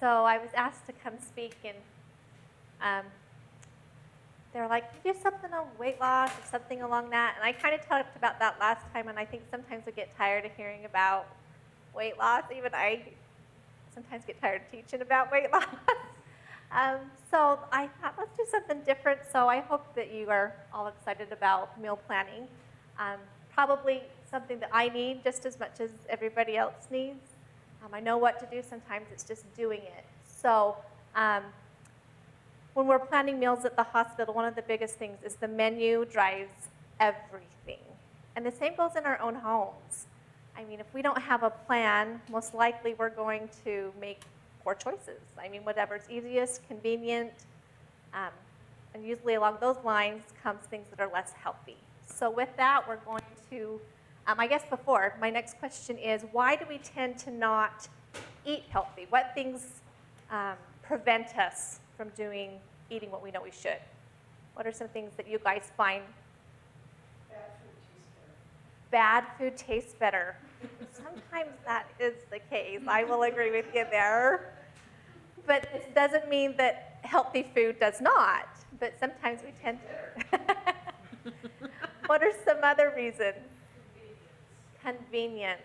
so I was asked to come speak, and they were like, "Can you do something on weight loss or something along that?" And I kind of talked about that last time, and I think sometimes we get tired of hearing about weight loss. Even I sometimes get tired of teaching about weight loss. So I thought, let's do something different. So I hope that you are all excited about meal planning. Probably something that I need just as much as everybody else needs. I know what to do. Sometimes it's just doing it. So when we're planning meals at the hospital, one of the biggest things is the menu drives everything. And the same goes in our own homes. I mean, if we don't have a plan, most likely we're going to make poor choices. I mean, whatever's easiest, convenient, and usually along those lines comes things that are less healthy. So with that, we're going to, I guess before, my next question is, why do we tend to not eat healthy? What things prevent us from eating what we know we should? What are some things that you guys find? Bad food tastes better. Sometimes that is the case. I will agree with you there. But this doesn't mean that healthy food does not. But sometimes we tend to. What are some other reasons? Convenience.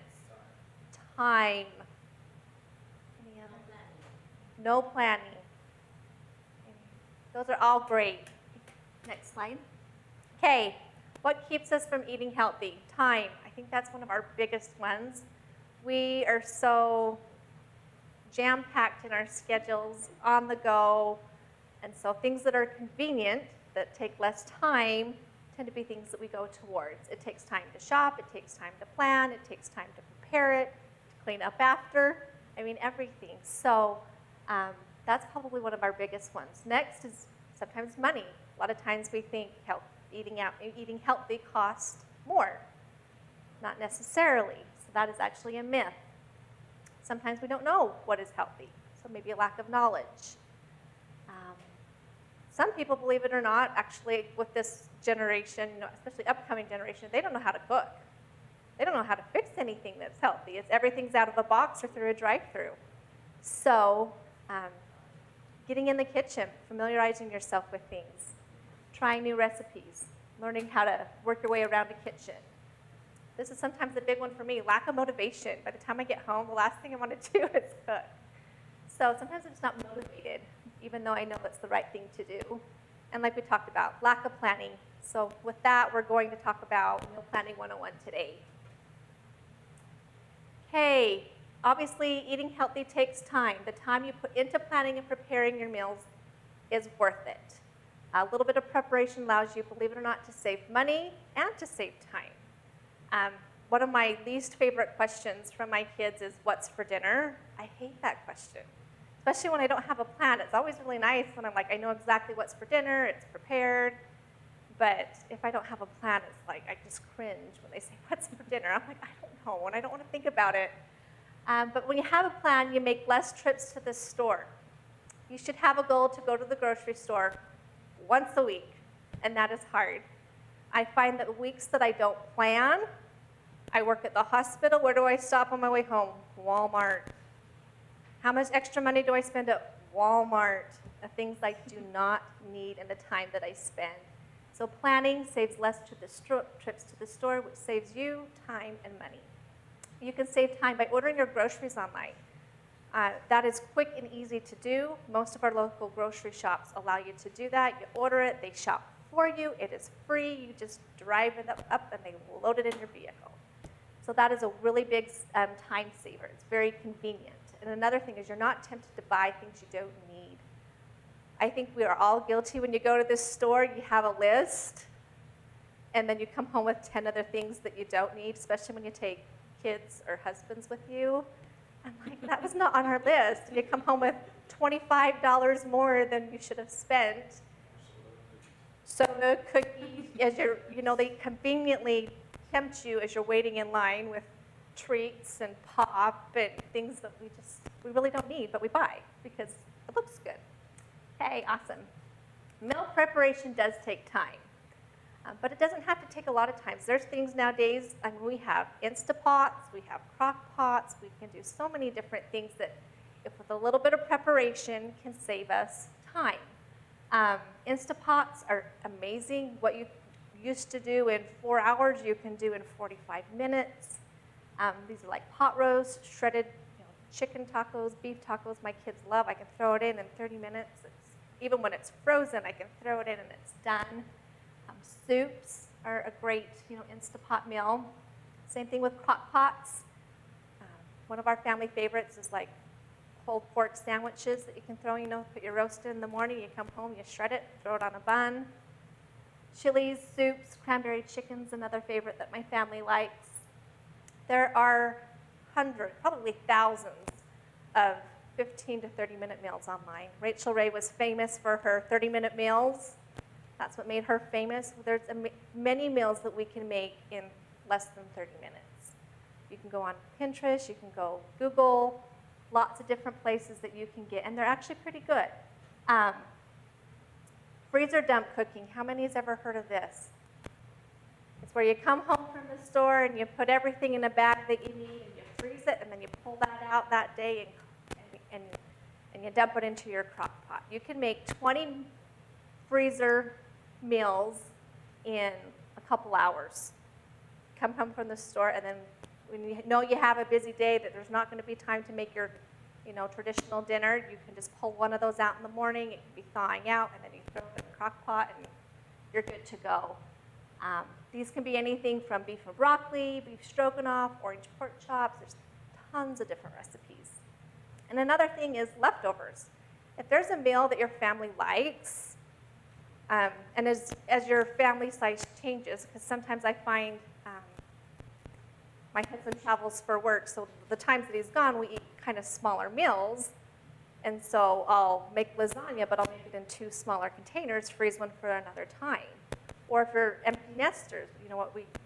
Time. Any other? No planning. Those are all great. Next slide. Okay. What keeps us from eating healthy? Time. I think that's one of our biggest ones. We are so jam-packed in our schedules, on the go, and so things that are convenient, that take less time, tend to be things that we go towards. It takes time to shop, it takes time to plan, it takes time to prepare it, to clean up after, I mean everything. So that's probably one of our biggest ones. Next is sometimes money. A lot of times we think eating healthy costs more. Not necessarily. So that is actually a myth. Sometimes we don't know what is healthy, so maybe a lack of knowledge. Some people, believe it or not, actually with this generation, especially upcoming generation, they don't know how to cook. They don't know how to fix anything that's healthy. It's everything's out of a box or through a drive-through. So getting in the kitchen, familiarizing yourself with things, trying new recipes, learning how to work your way around a kitchen. This is sometimes a big one for me, lack of motivation. By the time I get home, the last thing I want to do is cook. So sometimes I'm just not motivated, even though I know it's the right thing to do. And like we talked about, lack of planning. So with that, we're going to talk about Meal Planning 101 today. Okay, obviously eating healthy takes time. The time you put into planning and preparing your meals is worth it. A little bit of preparation allows you, believe it or not, to save money and to save time. One of my least favorite questions from my kids is, what's for dinner? I hate that question, especially when I don't have a plan. It's always really nice when I'm like, I know exactly what's for dinner, it's prepared. But if I don't have a plan, it's like I just cringe when they say, what's for dinner? I'm like, I don't know, and I don't want to think about it. But when you have a plan, you make less trips to the store. You should have a goal to go to the grocery store once a week, and that is hard. I find that weeks that I don't plan, I work at the hospital. Where do I stop on my way home? Walmart. How much extra money do I spend at Walmart? The things I do not need and the time that I spend. So planning saves less trips to the store, which saves you time and money. You can save time by ordering your groceries online. That is quick and easy to do. Most of our local grocery shops allow you to do that. You order it, they shop for you. It is free. You just drive it up and they load it in your vehicle. So that is a really big time saver. It's very convenient. And another thing is you're not tempted to buy things you don't need. I think we are all guilty. When you go to this store, you have a list, and then you come home with 10 other things that you don't need, especially when you take kids or husbands with you. I'm like, that was not on our list. And you come home with $25 more than you should have spent. So the cookies, they conveniently tempt you as you're waiting in line with treats and pop and things that we really don't need, but we buy because it looks good. Okay, awesome. Meal preparation does take time, but it doesn't have to take a lot of time. There's things nowadays, we have Instapots, we have crock pots, we can do so many different things that if with a little bit of preparation can save us time. Instapots are amazing. What you used to do in 4 hours, you can do in 45 minutes. These are like pot roast, shredded chicken tacos, beef tacos my kids love. I can throw it in 30 minutes. Even when it's frozen, I can throw it in and it's done. Soups are a great Instapot meal. Same thing with crock pots. One of our family favorites is like pulled pork sandwiches that you can throw, put your roast in the morning, you come home, you shred it, throw it on a bun. Chilies, soups, cranberry chicken's another favorite that my family likes. There are hundreds, probably thousands of 15 to 30-minute meals online. Rachel Ray was famous for her 30-minute meals. That's what made her famous. There's many meals that we can make in less than 30 minutes. You can go on Pinterest, you can go Google, lots of different places that you can get, and they're actually pretty good. Freezer dump cooking, how many has ever heard of this? It's where you come home from the store and you put everything in a bag that you need and you freeze it, and then you pull that out that day and you dump it into your crock pot. You can make 20 freezer meals in a couple hours. Come home from the store, and then when you know you have a busy day that there's not going to be time to make your traditional dinner, you can just pull one of those out in the morning. It can be thawing out, and then you throw it in the crock pot, and you're good to go. These can be anything from beef and broccoli, beef stroganoff, orange pork chops. There's tons of different recipes. And another thing is leftovers. If there's a meal that your family likes, and as your family size changes, because sometimes I find my husband travels for work, so the times that he's gone, we eat kind of smaller meals. And so I'll make lasagna, but I'll make it in 2 smaller containers, freeze one for another time. Or if you're empty nesters,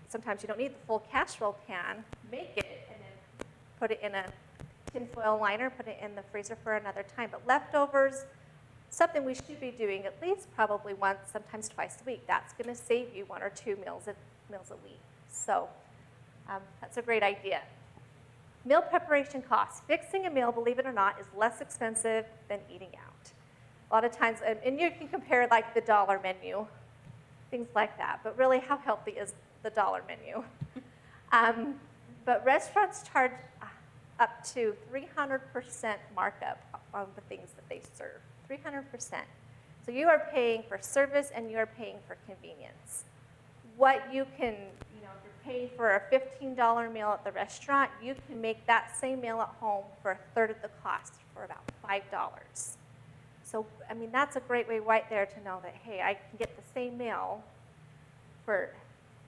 sometimes you don't need the full casserole pan, make it, and then put it in a tinfoil liner, put it in the freezer for another time. But leftovers, something we should be doing at least probably once, sometimes twice a week. That's going to save you 1 or 2 meals a week. So that's a great idea. Meal preparation costs. Fixing a meal, believe it or not, is less expensive than eating out. A lot of times, and you can compare like the dollar menu, things like that, but really how healthy is the dollar menu? But restaurants charge up to 300% markup on the things that they serve, 300%. So you are paying for service and you are paying for convenience. What you can, if you're paying for a $15 meal at the restaurant, you can make that same meal at home for a third of the cost for about $5. So, that's a great way right there to know that, hey, I can get the same meal for,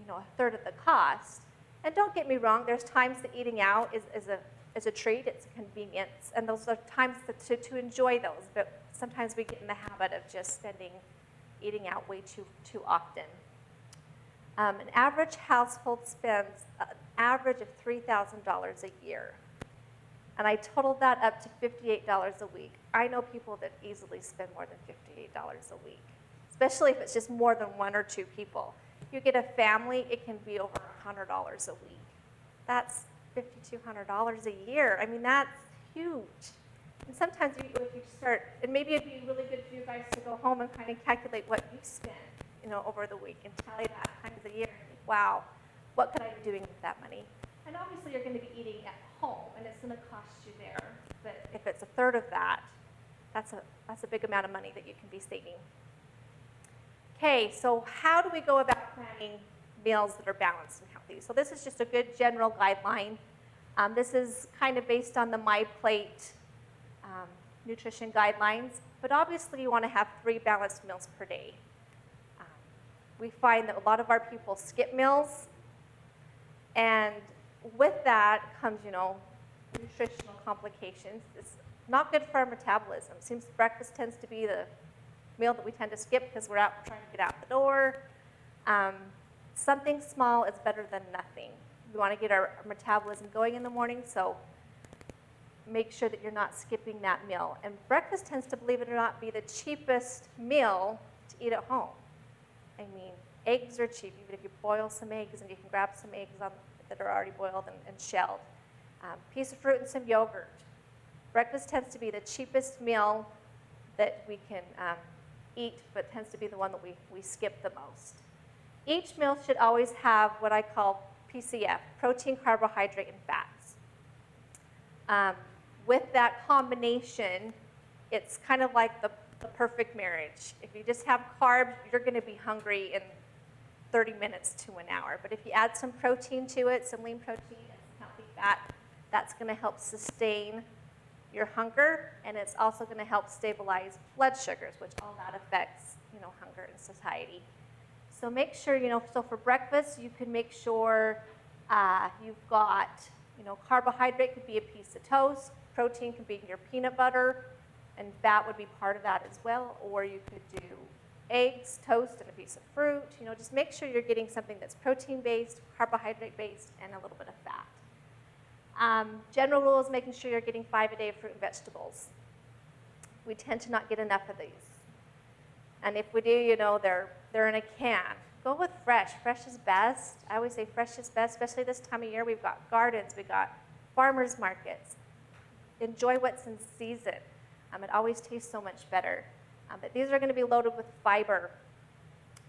a third of the cost. And don't get me wrong, there's times that eating out is a treat, it's a convenience, and those are times to enjoy those, but sometimes we get in the habit of just eating out way too often. An average household spends an average of $3,000 a year. And I totaled that up to $58 a week. I know people that easily spend more than $58 a week, especially if it's just more than 1 or 2 people. If you get a family, it can be over $100 a week. That's $5,200 a year. That's huge. And sometimes if you start, and maybe it'd be really good for you guys to go home and kind of calculate what you spend, over the week and tally that times a year and think, wow, what could I be doing with that money? And obviously you're going to be eating at home, and it's going to cost you there. But if it's a third of that, that's a big amount of money that you can be saving. Okay, so how do we go about planning meals that are balanced and healthy? So this is just a good general guideline. This is kind of based on the My Plate nutrition guidelines, but obviously you want to have 3 balanced meals per day. We find that a lot of our people skip meals, and with that comes, nutritional complications. It's not good for our metabolism. It seems breakfast tends to be the meal that we tend to skip because we're out trying to get out the door. Something small is better than nothing. We want to get our metabolism going in the morning, so make sure that you're not skipping that meal. And breakfast tends to, believe it or not, be the cheapest meal to eat at home. Eggs are cheap, even if you boil some eggs, and you can grab some eggs that are already boiled and shelled. Piece of fruit and some yogurt. Breakfast tends to be the cheapest meal that we can eat, but tends to be the one that we skip the most. Each meal should always have what I call PCF, protein, carbohydrate, and fats. With that combination, it's kind of like the perfect marriage. If you just have carbs, you're going to be hungry in 30 minutes to an hour. But if you add some protein to it, some lean protein and some healthy fat, that's going to help sustain your hunger, and it's also going to help stabilize blood sugars, which all that affects, hunger in society. So make sure, so for breakfast, you can make sure you've got, carbohydrate could be a piece of toast, protein could be your peanut butter, and fat would be part of that as well, or you could do eggs, toast, and a piece of fruit. Just make sure you're getting something that's protein-based, carbohydrate-based, and a little bit of fat. General rule is making sure you're getting 5 a day of fruit and vegetables. We tend to not get enough of these. And if we do, they're in a can. Go with fresh. Fresh is best. I always say fresh is best, especially this time of year. We've got gardens. We've got farmers markets. Enjoy what's in season. It always tastes so much better. But these are going to be loaded with fiber.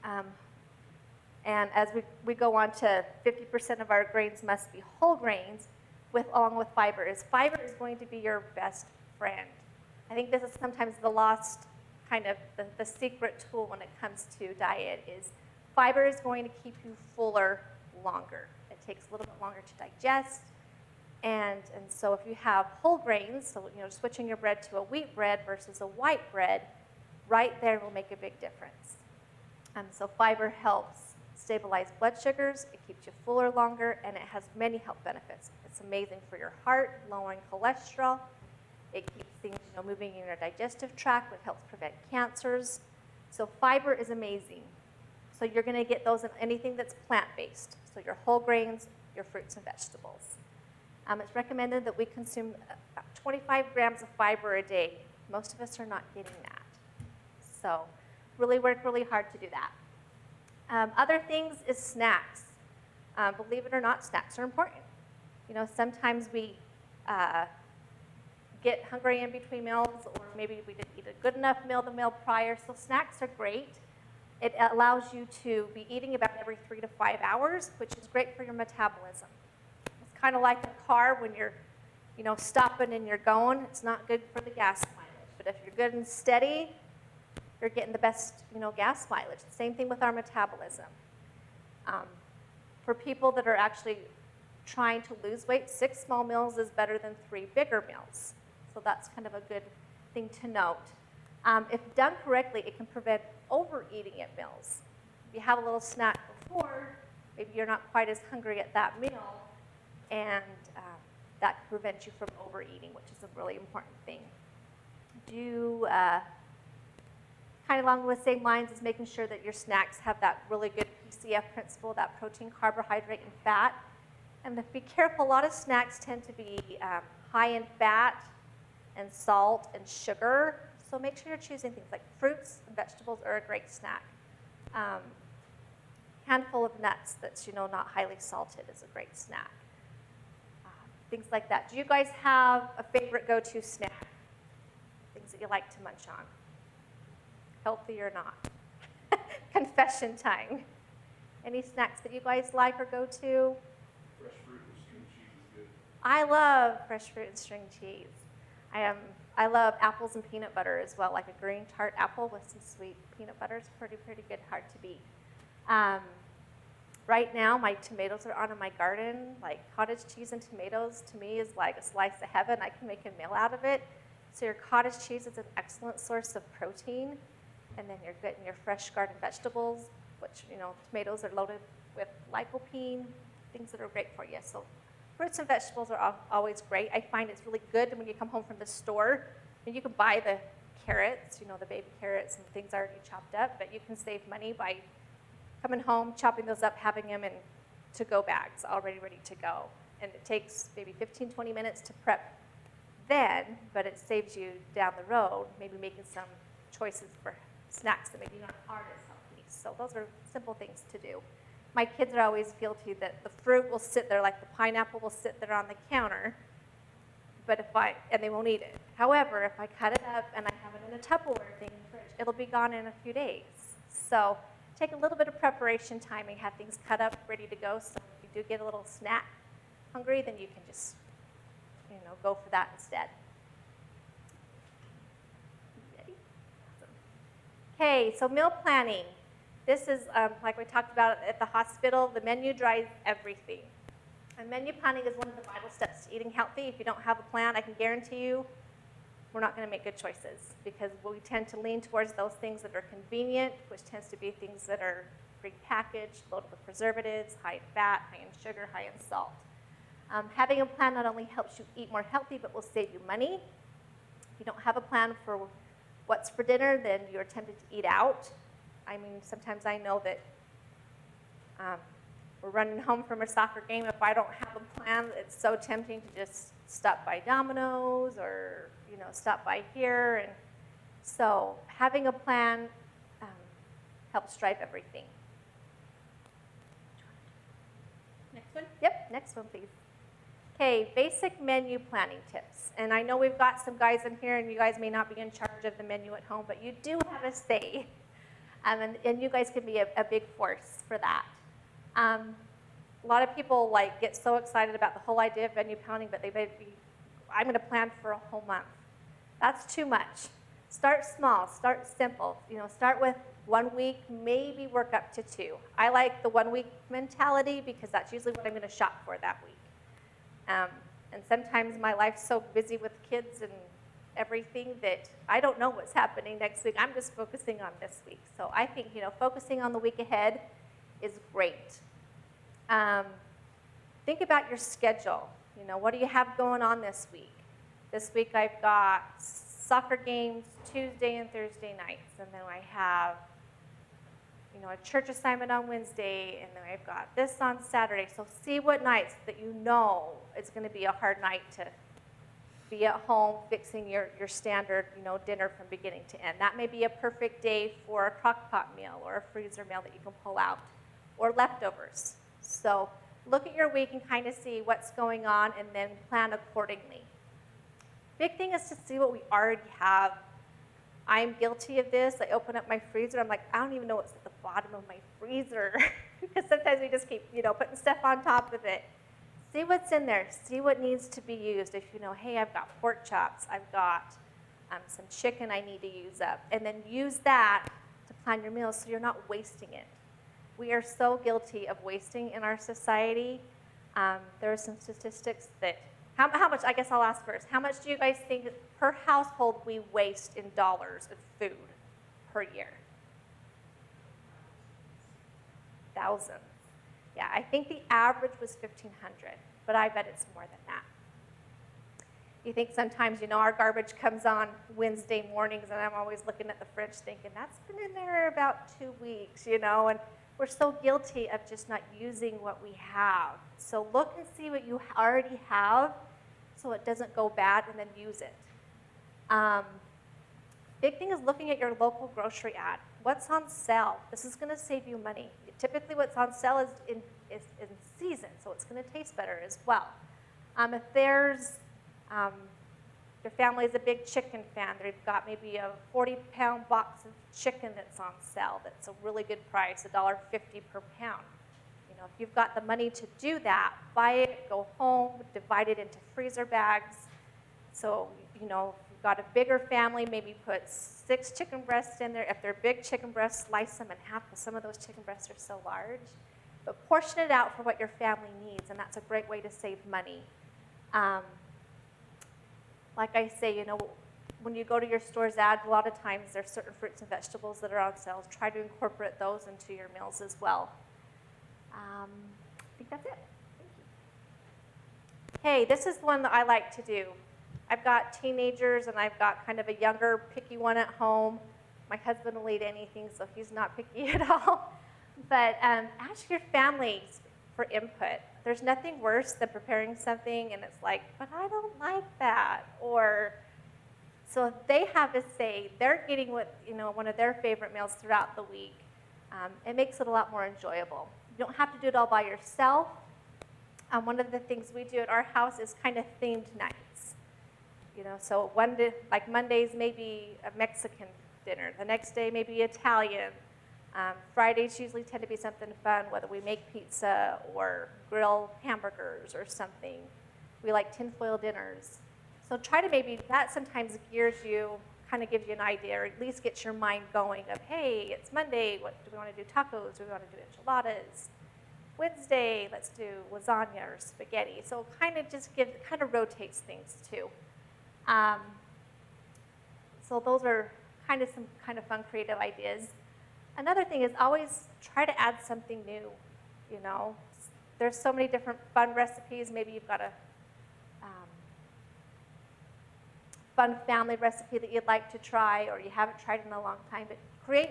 And as we go on to 50% of our grains must be whole grains, along with fiber. Fiber is going to be your best friend. I think this is sometimes the lost kind of the secret tool when it comes to diet is fiber is going to keep you fuller longer. It takes a little bit longer to digest. And so if you have whole grains, so switching your bread to a wheat bread versus a white bread, right there will make a big difference. So fiber helps stabilize blood sugars, it keeps you fuller longer, and it has many health benefits. It's amazing for your heart, lowering cholesterol. It keeps things moving in your digestive tract, which helps prevent cancers. So fiber is amazing. So you're going to get those in anything that's plant-based. So your whole grains, your fruits and vegetables. It's recommended that we consume about 25 grams of fiber a day. Most of us are not getting that. So really work really hard to do that. Other things is snacks. Believe it or not, snacks are important. Sometimes we get hungry in between meals, or maybe we didn't eat a good enough meal the meal prior, so snacks are great. It allows you to be eating about every 3 to 5 hours, which is great for your metabolism. It's kind of like a car when you're, stopping and you're going. It's not good for the gas mileage, but if you're good and steady, you're getting the best, gas mileage. Same thing with our metabolism. For people that are actually trying to lose weight, 6 small meals is better than 3 bigger meals. So that's kind of a good thing to note. If done correctly, it can prevent overeating at meals. If you have a little snack before, maybe you're not quite as hungry at that meal, and that can prevent you from overeating, which is a really important thing. Kind of along the same lines as making sure that your snacks have that really good PCF principle, that protein, carbohydrate, and fat. And be careful, a lot of snacks tend to be high in fat and salt and sugar. So make sure you're choosing things like fruits and vegetables are a great snack. Handful of nuts that's not highly salted is a great snack. Things like that. Do you guys have a favorite go-to snack? Things that you like to munch on? Healthy or not? Confession time. Any snacks that you guys like or go to? Fresh fruit and string cheese is good. I love fresh fruit and string cheese. I love apples and peanut butter as well, like a green tart apple with some sweet peanut butter is pretty good, hard to beat. Right now, my tomatoes are on in my garden. Like cottage cheese and tomatoes to me is like a slice of heaven. I can make a meal out of it. So your cottage cheese is an excellent source of protein. And then you're getting your fresh garden vegetables, which, tomatoes are loaded with lycopene, things that are great for you. So fruits and vegetables are always great. I find it's really good when you come home from the store, and you can buy the carrots, the baby carrots and things already chopped up, but you can save money by coming home, chopping those up, having them in to-go bags already ready to go. And it takes maybe 15, 20 minutes to prep then, but it saves you down the road, maybe making some choices for snacks that maybe aren't as healthy. So those are simple things to do. My kids are always guilty that the fruit will sit there, like the pineapple will sit there on the counter, and they won't eat it. However, if I cut it up and I have it in a Tupperware thing in the fridge, it'll be gone in a few days. So take a little bit of preparation time and have things cut up, ready to go. So if you do get a little snack hungry, then you can just, go for that instead. Ready? Awesome. Okay, so meal planning. This is, like we talked about at the hospital, the menu drives everything. And menu planning is one of the vital steps to eating healthy. If you don't have a plan, I can guarantee you we're not going to make good choices because we tend to lean towards those things that are convenient, which tends to be things that are prepackaged, loaded with preservatives, high in fat, high in sugar, high in salt. Having a plan not only helps you eat more healthy, but will save you money. If you don't have a plan for what's for dinner, then you're tempted to eat out. I mean, sometimes I know that we're running home from a soccer game. If I don't have a plan, it's so tempting to just stop by Domino's or, stop by here. And so having a plan helps drive everything. Next one? Yep, next one, please. Okay, basic menu planning tips. And I know we've got some guys in here, and you guys may not be in charge of the menu at home, but you do have a say. And you guys can be a big force for that. A lot of people get so excited about the whole idea of menu planning, but I'm going to plan for a whole month. That's too much. Start small, start simple. Start with 1 week, maybe work up to 2. I like the 1 week mentality because that's usually what I'm going to shop for that week. And sometimes my life's so busy with kids and everything that I don't know what's happening next week. I'm just focusing on this week. So I think, focusing on the week ahead is great. Think about your schedule. What do you have going on this week? This week I've got soccer games Tuesday and Thursday nights, and then I have, a church assignment on Wednesday, and then I've got this on Saturday. So see what nights that it's going to be a hard night to be at home fixing your standard, dinner from beginning to end. That may be a perfect day for a crock pot meal or a freezer meal that you can pull out, or leftovers. So look at your week and kind of see what's going on and then plan accordingly. Big thing is to see what we already have. I'm guilty of this. I open up my freezer. I'm like, I don't even know what's at the bottom of my freezer because sometimes we just keep, putting stuff on top of it. See what's in there. See what needs to be used. If hey, I've got pork chops. I've got some chicken I need to use up. And then use that to plan your meals so you're not wasting it. We are so guilty of wasting in our society. There are some statistics that, how much, I guess I'll ask first, how much do you guys think per household we waste in dollars of food per year? Thousands. Yeah, I think the average was $1,500, but I bet it's more than that. You think sometimes, our garbage comes on Wednesday mornings, and I'm always looking at the fridge thinking, that's been in there about 2 weeks, and we're so guilty of just not using what we have. So look and see what you already have so it doesn't go bad, and then use it. Big thing is looking at your local grocery ad. What's on sale? This is going to save you money. Typically what's on sale is in season, so it's going to taste better as well. If there's, your family is a big chicken fan, they've got maybe a 40-pound box of chicken that's on sale that's a really good price, $1.50 per pound. If you've got the money to do that, buy it, go home, divide it into freezer bags. So, if you've got a bigger family, maybe put 6 chicken breasts in there. If they're big chicken breasts, slice them in half because some of those chicken breasts are so large. But portion it out for what your family needs, and that's a great way to save money. Like I say, when you go to your store's ad, a lot of times there's certain fruits and vegetables that are on sale. Try to incorporate those into your meals as well. I think that's it. Thank you. Hey, this is one that I like to do. I've got teenagers, and I've got kind of a younger, picky one at home. My husband will eat anything, so he's not picky at all. But ask your families for input. There's nothing worse than preparing something, and it's like, but I don't like that. So if they have a say, they're getting one of their favorite meals throughout the week. It makes it a lot more enjoyable. You don't have to do it all by yourself. One of the things we do at our house is kind of themed nights. So one day, like Mondays, maybe a Mexican dinner. The next day, maybe Italian. Fridays usually tend to be something fun, whether we make pizza or grill hamburgers or something. We like tinfoil dinners. So try to maybe, that sometimes gears you, kind of gives you an idea, or at least gets your mind going of, hey, it's Monday, what do we want to do? Tacos, do we want to do enchiladas? Wednesday, let's do lasagna or spaghetti. So kind of rotates things too. So those are some kind of fun, creative ideas. Another thing is always try to add something new. There's so many different fun recipes. Maybe you've got a fun family recipe that you'd like to try, or you haven't tried in a long time. But create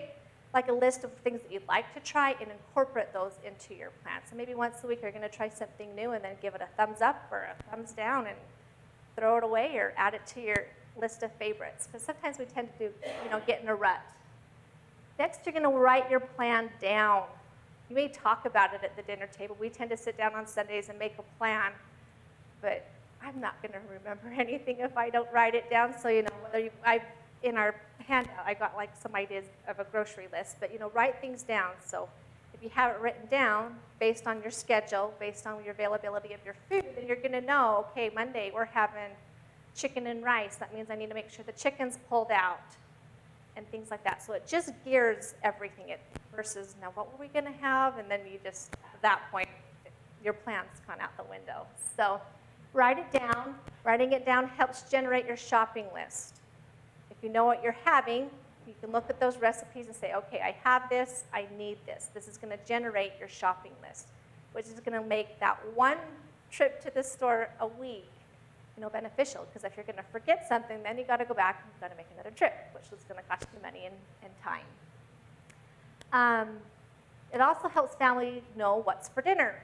like a list of things that you'd like to try and incorporate those into your plan. So maybe once a week you're going to try something new and then give it a thumbs up or a thumbs down and throw it away or add it to your list of favorites. Because sometimes we tend to get in a rut. Next, you're going to write your plan down. You may talk about it at the dinner table. We tend to sit down on Sundays and make a plan, but I'm not going to remember anything if I don't write it down. So, in our handout, I got like some ideas of a grocery list, but write things down. So if you have it written down based on your schedule, based on your availability of your food, then you're going to know, okay, Monday we're having chicken and rice. That means I need to make sure the chicken's pulled out and things like that. So it just gears everything versus now what were we going to have? And then you just, at that point, your plan's gone out the window. So write it down. Writing it down helps generate your shopping list. If you know what you're having, you can look at those recipes and say, okay, I have this, I need this. This is going to generate your shopping list, which is going to make that one trip to the store a week beneficial, because if you're going to forget something, then you got to go back and you've got to make another trip, which is going to cost you money and time. It also helps family know what's for dinner.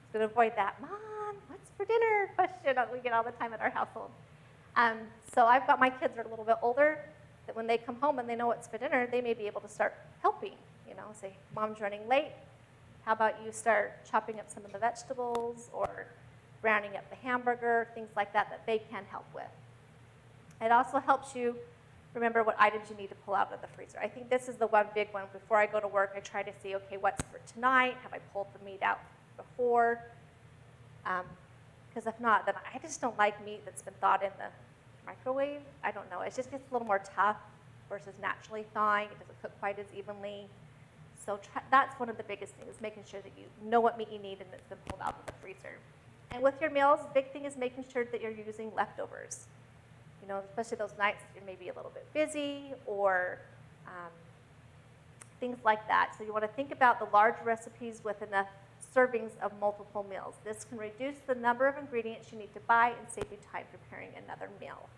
It's going to avoid that, Mom, what's for dinner question that we get all the time at our household. So I've got my kids are a little bit older, that when they come home and they know what's for dinner, they may be able to start helping, say, Mom's running late. How about you start chopping up some of the vegetables or browning up the hamburger, things like that they can help with. It also helps you remember what items you need to pull out of the freezer. I think this is the one big one. Before I go to work, I try to see, okay, what's for tonight? Have I pulled the meat out before? Because if not, then I just don't like meat that's been thawed in the microwave. I don't know. It just gets a little more tough versus naturally thawing. It doesn't cook quite as evenly. So that's one of the biggest things, making sure that you know what meat you need and it's been pulled out of the freezer. And with your meals, the big thing is making sure that you're using leftovers. Especially those nights that you're maybe a little bit busy or things like that. So you want to think about the large recipes with enough servings of multiple meals. This can reduce the number of ingredients you need to buy and save you time preparing another meal.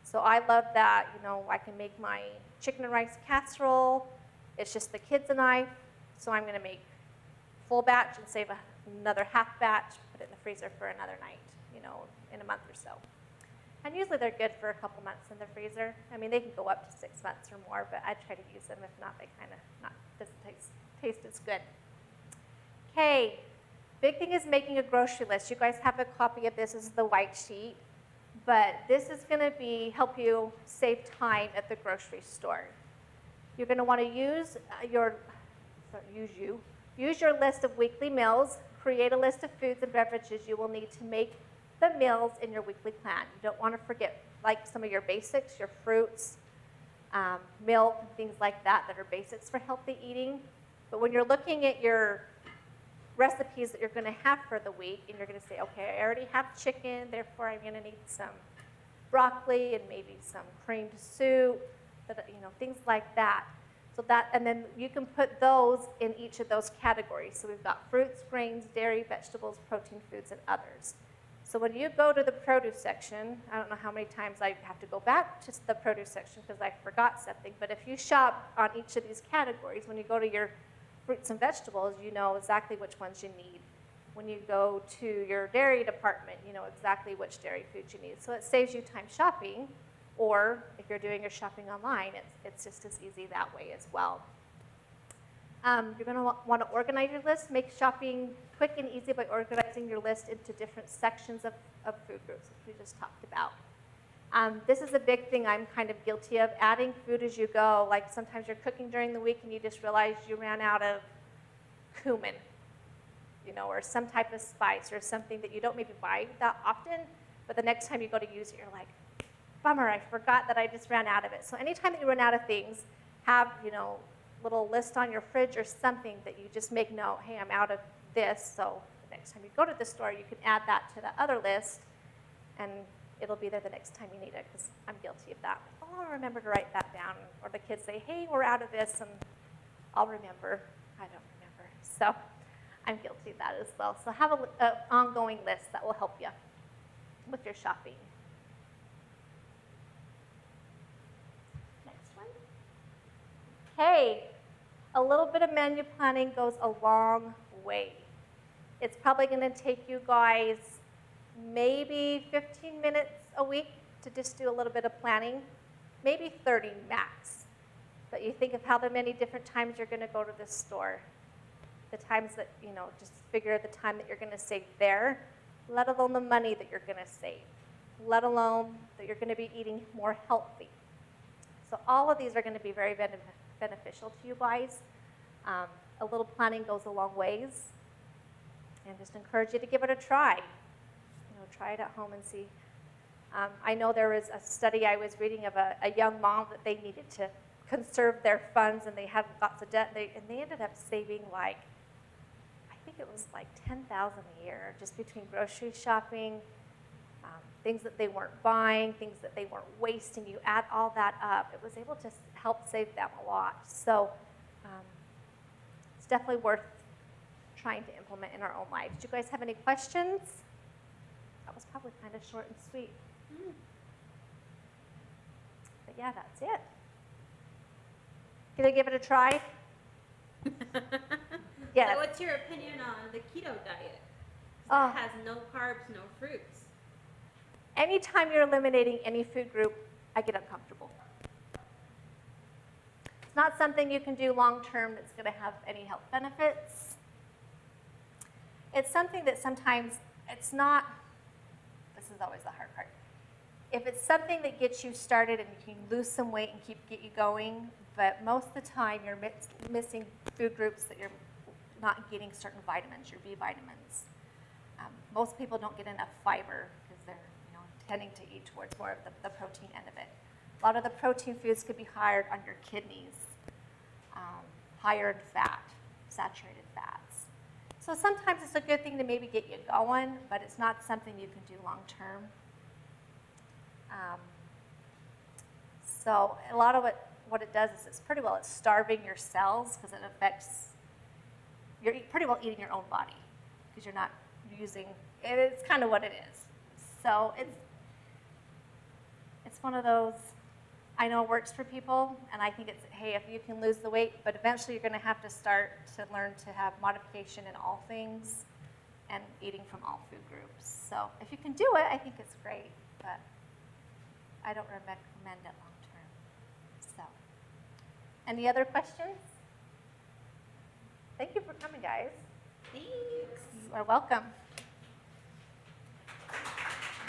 So I love that, I can make my chicken and rice casserole. It's just the kids and I, so I'm going to make full batch and save another half batch, put it in the freezer for another night, in a month or so. And usually they're good for a couple months in the freezer. I mean, they can go up to 6 months or more, but I try to use them. If not, they doesn't taste as good. Okay, big thing is making a grocery list. You guys have a copy of this. This is the white sheet. But this is going to help you save time at the grocery store. You're going to want to use your list of weekly meals. Create a list of foods and beverages you will need to make the meals in your weekly plan. You don't want to forget like some of your basics, your fruits, milk, and things like that are basics for healthy eating. But when you're looking at your recipes that you're going to have for the week, and you're going to say, okay, I already have chicken, therefore I'm going to need some broccoli and maybe some creamed soup, things like that. So and then you can put those in each of those categories. So we've got fruits, grains, dairy, vegetables, protein foods, and others. So when you go to the produce section, I don't know how many times I have to go back to the produce section because I forgot something, but if you shop on each of these categories, when you go to your fruits and vegetables, you know exactly which ones you need. When you go to your dairy department, you know exactly which dairy foods you need. So it saves you time shopping, or if you're doing your shopping online, it's just as easy that way as well. You're going to want to organize your list. Make shopping quick and easy by organizing your list into different sections of food groups, which we just talked about. This is a big thing I'm kind of guilty of, adding food as you go. Like sometimes you're cooking during the week and you just realize you ran out of cumin, or some type of spice or something that you don't maybe buy that often, but the next time you go to use it, you're like, bummer, I forgot that I just ran out of it. So anytime that you run out of things, have, little list on your fridge or something that you just make note, hey, I'm out of this, so the next time you go to the store, you can add that to the other list, and it'll be there the next time you need it, because I'm guilty of that. Oh, I'll remember to write that down. Or the kids say, hey, we're out of this, and I'll remember. I don't remember. So I'm guilty of that as well. So have an ongoing list that will help you with your shopping. Next one. Hey, a little bit of menu planning goes a long way. It's probably going to take you guys maybe 15 minutes a week to just do a little bit of planning, maybe 30 max. But you think of how many different times you're going to go to the store, the times that, just figure the time that you're going to save there, let alone the money that you're going to save, let alone that you're going to be eating more healthy. So all of these are going to be very beneficial to you guys. A little planning goes a long ways, and just encourage you to give it a try. Try it at home and see. I know there was a study I was reading of a young mom that they needed to conserve their funds, and they had lots of debt, and they ended up saving I think it was like $10,000 a year just between grocery shopping, things that they weren't buying, things that they weren't wasting. You add all that up, it was able to help save them a lot. So it's definitely worth trying to implement in our own lives. Do you guys have any questions? That was probably kind of short and sweet. But yeah, that's it. Can I give it a try? Yes. So what's your opinion on the keto diet? Oh. It has no carbs, no fruits. Anytime you're eliminating any food group, I get uncomfortable. It's not something you can do long term that's going to have any health benefits. It's something that sometimes it's not. This is always the hard part. If it's something that gets you started and you can lose some weight and get you going, but most of the time you're missing food groups that you're not getting certain vitamins, your B vitamins. Most people don't get enough fiber because they're tending to eat towards more of the protein end of it. A lot of the protein foods could be higher on your kidneys, higher in fat, saturated fats. So sometimes it's a good thing to maybe get you going, but it's not something you can do long term. So a lot of what it does is it's starving your cells because it affects, you're pretty well eating your own body because you're not using, it's kind of what it is. So it's one of those, I know it works for people, and I think it's, hey, if you can lose the weight, but eventually you're going to have to start to learn to have modification in all things and eating from all food groups. So if you can do it, I think it's great, but I don't recommend it long term. So, any other questions? Thank you for coming, guys. Thanks. You are welcome.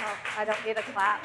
Oh, I don't need a clap.